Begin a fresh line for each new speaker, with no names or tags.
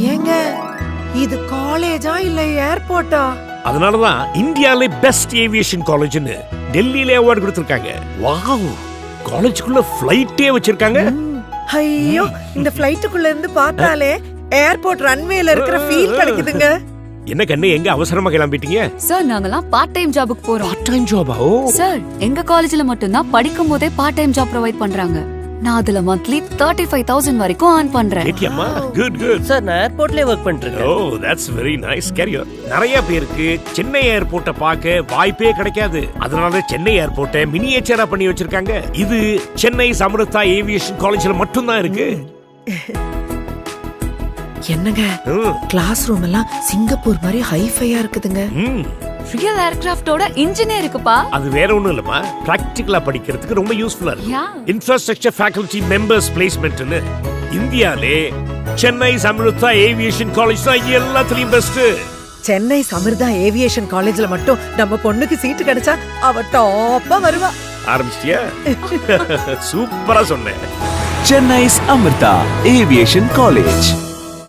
ஏங்க இது காலேஜா இல்ல ஏர்போர்ட்டா?
அதனாலதான் இந்தியாலே பெஸ்ட் ஏவியேஷன் காலேஜ்னு டெல்லியில அவார்டு கொடுத்திருக்காங்க. வாவ், காலேஜுக்குள்ள ஃளைட்டே வச்சிருக்காங்க.
ஐயோ, இந்த ஃளைட்டுக்குள்ள இருந்து பார்த்தாலே ஏர்போர்ட் ரன்வேல இருக்கிற ஃபீல் கிடைக்குதுங்க.
என்ன கண்ணு, எங்க அவசரமா கிளம்பிட்டீங்க?
சார், நாங்கலாம் பார்ட் டைம் ஜாபுக்கு போறோம்.
Part time ஜாபா?
சார், எங்க காலேஜ்ல மட்டும் தான் படிக்கும் போதே பார்ட் டைம் ஜாப் ப்ரொவைட் பண்றாங்க. நான் அதுல மந்த்லி 35,000 வரைக்கும் earn பண்றேன்.
ஏடிஎம்மா, குட் குட்.
சார், நான் ஏர்போர்ட்லயே வர்க் பண்ணிருக்கேன்.
Oh, that's very nice. Carry on. நிறைய பேருக்கு சென்னை ஏர்போர்ட்ட பார்க்க வாய்ப்பே கிடைக்காது. அதனால சென்னை ஏர்போர்ட்டை மினியேச்சரா பண்ணி வச்சிருக்காங்க. இது சென்னை சமருத்தா ஏவியேஷன் காலேஜ்ல மட்டும் தான் இருக்கு.
என்னங்க, கிளாஸ் ரூம் எல்லாம் சிங்கப்பூர் மாதிரி ஹைஃபையா இருக்குதுங்க.
ரியல் ஏர்கிராஃப்டோட இன்ஜினியர் இருக்குப்பா.
அது வேற ஒண்ணும் இல்லமா, பிராக்டிகலா படிக்கிறதுக்கு ரொம்ப யூஸ்ஃபுல்லா இருக்கு. இன்ஃப்ராஸ்ட்ரக்சர் ஃபேக்கல்டி மெம்பர்ஸ் பிளேஸ்மெண்ட்னு இந்தியாலே சென்னை சமருத்தா ஏவியேஷன் காலேஜ் தான் எல்லாத்துலயும் பெஸ்ட்.
சென்னை சமிர்தா ஏவியேஷன் காலேஜ்ல மட்டும் நம்ம பொண்ணுக்கு சீட்டு கிடைச்சா அவ டாப்பா வருவா.
ஆரம்பிச்சிட்டியா? சூப்பரா சொன்னேன்.
Chennai's Amrita Aviation College.